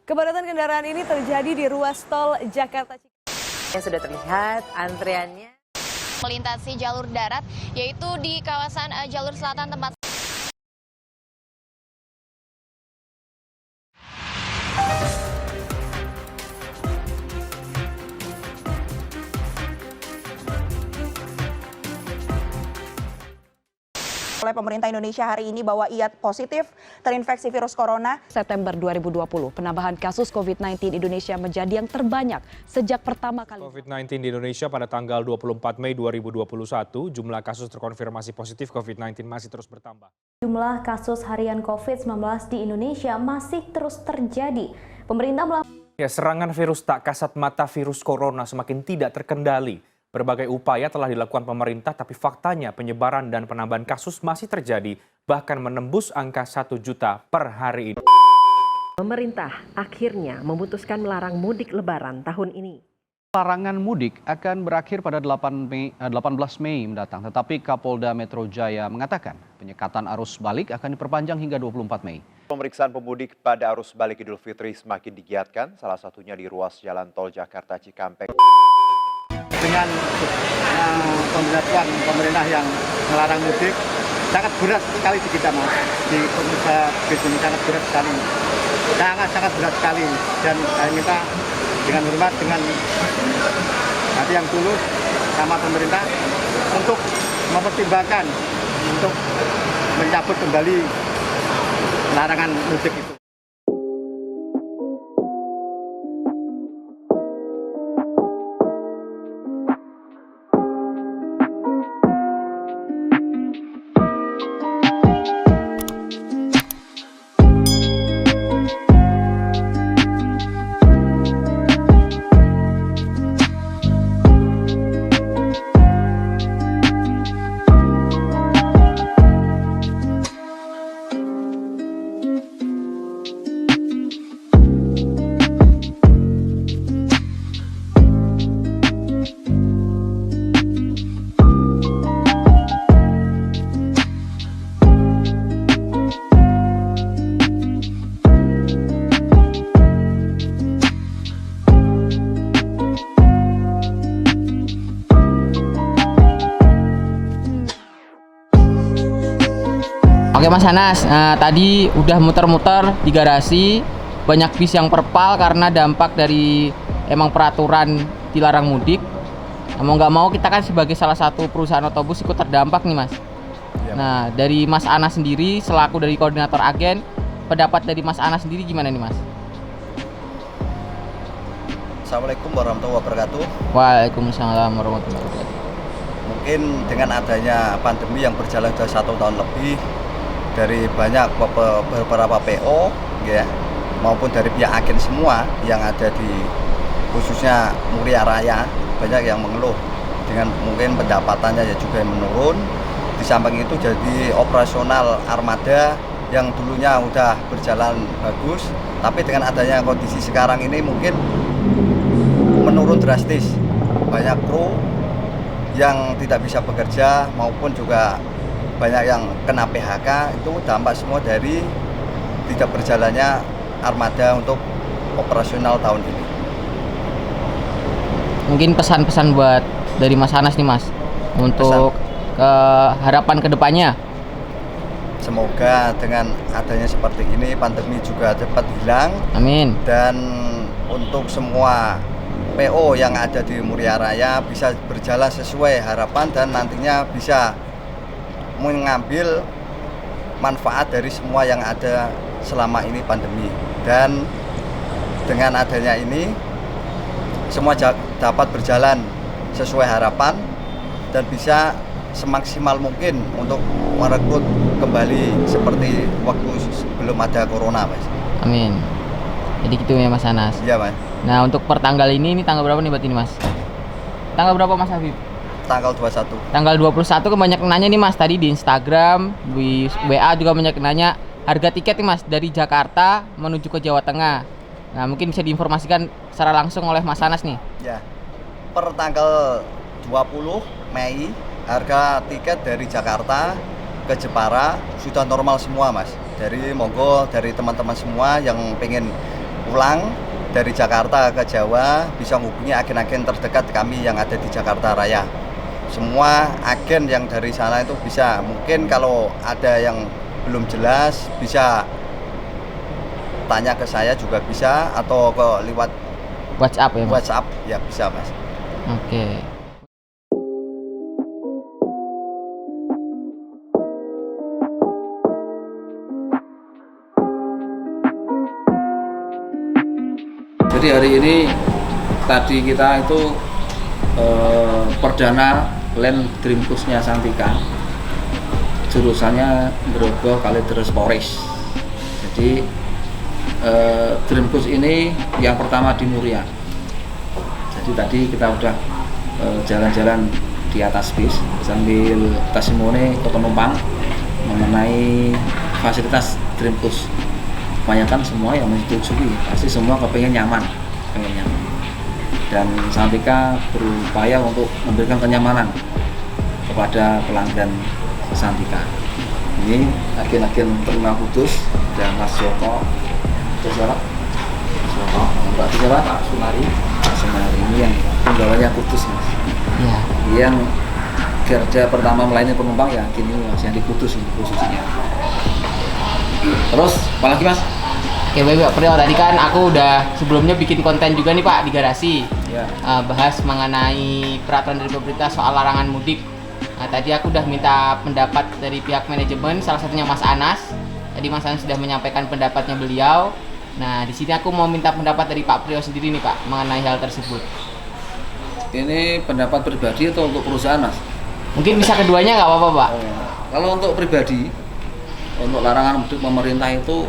Kepadatan kendaraan ini terjadi di ruas tol Jakarta Cikampek. Yang sudah terlihat antriannya melintasi jalur darat, yaitu di kawasan jalur selatan tempat oleh pemerintah Indonesia hari ini bahwa ia positif terinfeksi virus corona. September 2020, penambahan kasus COVID-19 di Indonesia menjadi yang terbanyak sejak pertama kali. COVID-19 di Indonesia pada tanggal 24 Mei 2021, jumlah kasus terkonfirmasi positif COVID-19 masih terus bertambah. Jumlah kasus harian COVID-19 di Indonesia masih terus terjadi. Pemerintah melakukan serangan virus tak kasat mata virus corona semakin tidak terkendali. Berbagai upaya telah dilakukan pemerintah, tapi faktanya penyebaran dan penambahan kasus masih terjadi, bahkan menembus angka 1 juta per hari ini. Pemerintah akhirnya memutuskan melarang mudik lebaran tahun ini. Larangan mudik akan berakhir pada 18 Mei mendatang, tetapi Kapolda Metro Jaya mengatakan penyekatan arus balik akan diperpanjang hingga 24 Mei. Pemeriksaan pemudik pada arus balik Idul Fitri semakin digiatkan, salah satunya di ruas jalan tol Jakarta Cikampek. Dengan pemberlakuan pemerintah yang melarang mudik, sangat berat sekali di kita, Mas. Di pengusaha bis ini sangat berat sekali. Sangat berat sekali. Dan saya minta dengan hormat, dengan hati yang tulus sama pemerintah untuk mempertimbangkan untuk mencabut kembali larangan mudik itu. Oke Mas Anas, tadi udah muter-muter di garasi, banyak bis yang perpal karena dampak dari emang peraturan dilarang mudik. Mau nggak mau kita kan sebagai salah satu perusahaan otobus ikut terdampak nih Mas. Ya. Nah dari Mas Anas sendiri selaku dari koordinator agen, pendapat dari Mas Anas sendiri gimana nih Mas? Assalamualaikum warahmatullahi wabarakatuh. Waalaikumsalam warahmatullahi wabarakatuh. Mungkin dengan adanya pandemi yang berjalan sudah 1 tahun lebih, dari banyak beberapa PO ya maupun dari pihak agen semua yang ada di khususnya Muria Raya, banyak yang mengeluh dengan mungkin pendapatannya ya juga menurun. Di samping itu jadi operasional armada yang dulunya udah berjalan bagus, tapi dengan adanya kondisi sekarang ini mungkin menurun drastis. Banyak kru yang tidak bisa bekerja maupun juga banyak yang kena PHK. Itu dampak semua dari tidak berjalannya armada untuk operasional tahun ini. Mungkin pesan-pesan buat dari Mas Anas nih Mas untuk harapan kedepannya. Semoga dengan adanya seperti ini pandemi juga cepat hilang. Amin. Dan untuk semua PO yang ada di Muria Raya bisa berjalan sesuai harapan dan nantinya bisa mengambil manfaat dari semua yang ada selama ini pandemi. Dan dengan adanya ini semua dapat berjalan sesuai harapan dan bisa semaksimal mungkin untuk merekrut kembali seperti waktu sebelum ada corona, Mas. Amin. Jadi gitu ya Mas Anas. Iya Mas. Nah untuk pertanggal ini tanggal berapa nih berarti nih Mas? Tanggal berapa Mas Habib? Tanggal 21. Tanggal 21 banyak nanya nih Mas, tadi di Instagram, di WA juga banyak nanya harga tiket nih Mas dari Jakarta menuju ke Jawa Tengah. Nah mungkin bisa diinformasikan secara langsung oleh Mas Anas nih. Ya, per tanggal 20 Mei harga tiket dari Jakarta ke Jepara sudah normal semua Mas. Dari monggo dari teman-teman semua yang pengen pulang dari Jakarta ke Jawa bisa menghubungi agen-agen terdekat kami yang ada di Jakarta Raya. Semua agen yang dari sana itu bisa, mungkin kalau ada yang belum jelas bisa tanya ke saya juga bisa, atau ke lewat WhatsApp ya, Mas? WhatsApp ya bisa, Mas. Oke. Jadi hari ini tadi kita itu perdana land Dream Cruise-nya Santika, jurusannya Grogol Kalideres Polres. Jadi Dream Cruise ini yang pertama di Muria. Jadi tadi kita udah jalan-jalan di atas bis sambil testimoni ke penumpang mengenai fasilitas Dream Cruise. Kebanyakan semua yang menyetujui, pasti semua pengen nyaman. Dan Santika berupaya untuk memberikan kenyamanan kepada pelanggan Santika. Ini agen-agen terima kudus dan Mas Joko, terus siapa? Mbak siapa? Pak Sumari. Ini yang penggawanya kudus, Mas. Iya. Yang garda pertama melayani penumpang ya gini, Mas, yang di Kudus ini khususnya. Terus apalagi, Mas? Oke, baik Pak Priyo, tadi kan aku udah sebelumnya bikin konten juga nih Pak di garasi ya. Bahas mengenai peraturan dari pemerintah soal larangan mudik. Nah, tadi aku udah minta pendapat dari pihak manajemen, salah satunya Mas Anas. Tadi Mas Anas sudah menyampaikan pendapatnya beliau. Nah, di sini aku mau minta pendapat dari Pak Priyo sendiri nih Pak mengenai hal tersebut. Ini pendapat pribadi atau untuk perusahaan, Mas? Mungkin bisa keduanya nggak apa-apa Pak? Kalau untuk pribadi, untuk larangan mudik pemerintah itu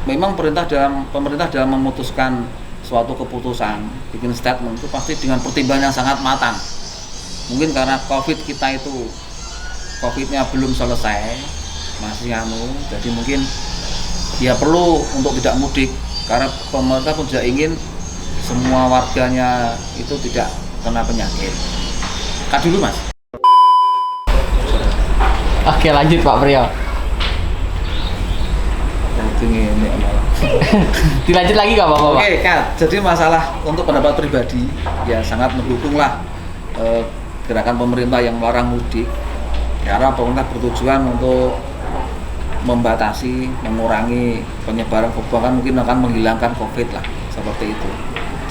memang pemerintah dalam memutuskan suatu keputusan, bikin statement itu pasti dengan pertimbangan yang sangat matang. Mungkin karena COVID-nya belum selesai, masih jadi mungkin ya perlu untuk tidak mudik, karena pemerintah pun tidak ingin semua warganya itu tidak kena penyakit. Kat dulu, Mas. Oke, lanjut Pak Priyo. Dilanjut lagi nggak apa-apa, Pak? Oke, Kak. Jadi masalah untuk pendapat pribadi ya sangat mendukunglah gerakan pemerintah yang melarang mudik, karena pemerintah bertujuan untuk membatasi, mengurangi penyebaran COVID, bahkan mungkin akan menghilangkan COVID lah, seperti itu.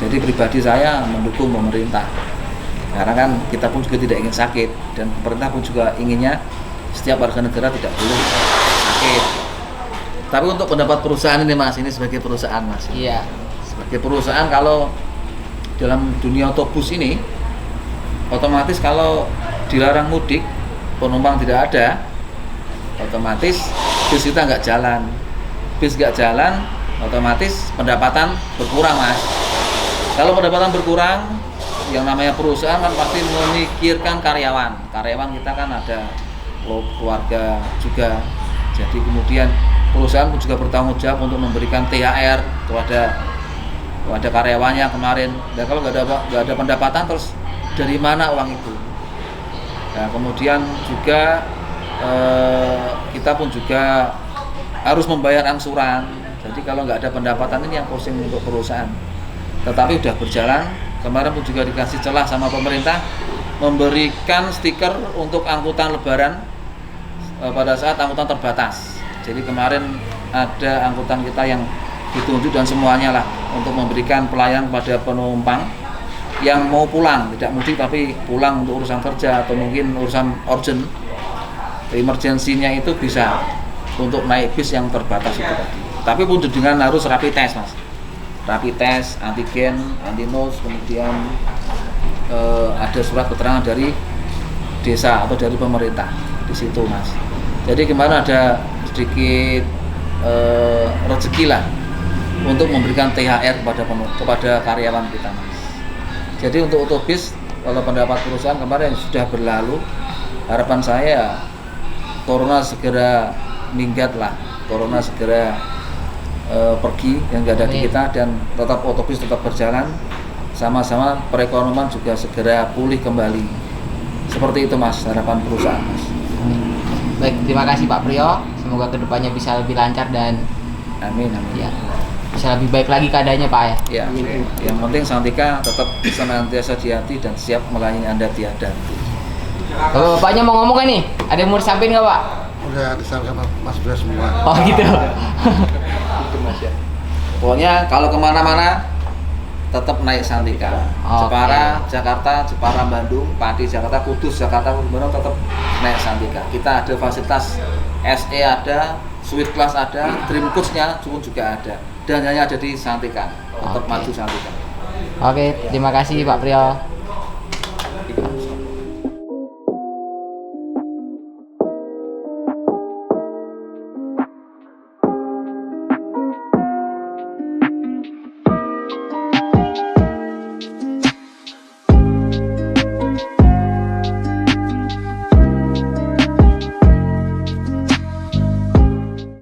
Jadi pribadi saya mendukung pemerintah, karena kan kita pun juga tidak ingin sakit, dan pemerintah pun juga inginnya setiap warga negara tidak boleh sakit. Tapi untuk pendapat perusahaan ini, Mas, ini sebagai perusahaan, Mas. Iya. Sebagai perusahaan, kalau dalam dunia otobus ini, otomatis kalau dilarang mudik, penumpang tidak ada, otomatis bis kita nggak jalan. Bis nggak jalan, otomatis pendapatan berkurang, Mas. Kalau pendapatan berkurang, yang namanya perusahaan kan pasti memikirkan karyawan. Karyawan kita kan ada keluarga juga. Jadi kemudian perusahaan pun juga bertanggung jawab untuk memberikan THR kepada karyawannya kemarin. Dan kalau nggak ada pendapatan, terus dari mana uang itu? Nah, kemudian juga kita pun juga harus membayar angsuran. Jadi kalau nggak ada pendapatan, ini yang pusing untuk perusahaan. Tetapi udah berjalan. Kemarin pun juga dikasih celah sama pemerintah memberikan stiker untuk angkutan lebaran pada saat angkutan terbatas. Jadi kemarin ada angkutan kita yang ditunjuk dan semuanya lah untuk memberikan pelayanan kepada penumpang yang mau pulang, tidak mudik tapi pulang untuk urusan kerja atau mungkin urusan urgent, emergensinya itu bisa untuk naik bis yang terbatas itu tadi. Tapi pun dengan harus rapid test, Mas. Rapid test, antigen, antinos, kemudian ada surat keterangan dari desa atau dari pemerintah di situ, Mas. Jadi kemarin ada sedikit rezeki lah untuk memberikan THR kepada karyawan kita, Mas. Jadi untuk otobus, kalau pendapat perusahaan kemarin sudah berlalu, harapan saya corona segera minggat lah, corona segera pergi yang nggak ada di kita, dan tetap otobus tetap berjalan, sama-sama perekonomian juga segera pulih kembali. Seperti itu, Mas, harapan perusahaan, Mas. Baik, terima kasih Pak Priyo. Semoga kedepannya bisa lebih lancar dan amin. Ya, bisa bisa lebih baik lagi keadaannya Pak ya. Ya, yang penting Santika tetap senantiasa di hati dan siap melayani Anda tiada henti. Kalau bapaknya mau ngomong kan nih? Ada yang mau disampaikan nggak Pak? Udah disampaikan sama Mas Bro semua. Oh gitu. Pokoknya kalau kemana-mana tetap naik Santika. Jepara, Jakarta, Jepara, Bandung, Pati, Jakarta, Kudus, Jakarta, Bandung tetap naik Santika. Kita ada fasilitas SE ada, Suite Class ada, Dream Coach-nya juga ada. Dan hanya ada di Santika. Tetap maju Santika. Oke, terima kasih Pak Priyo.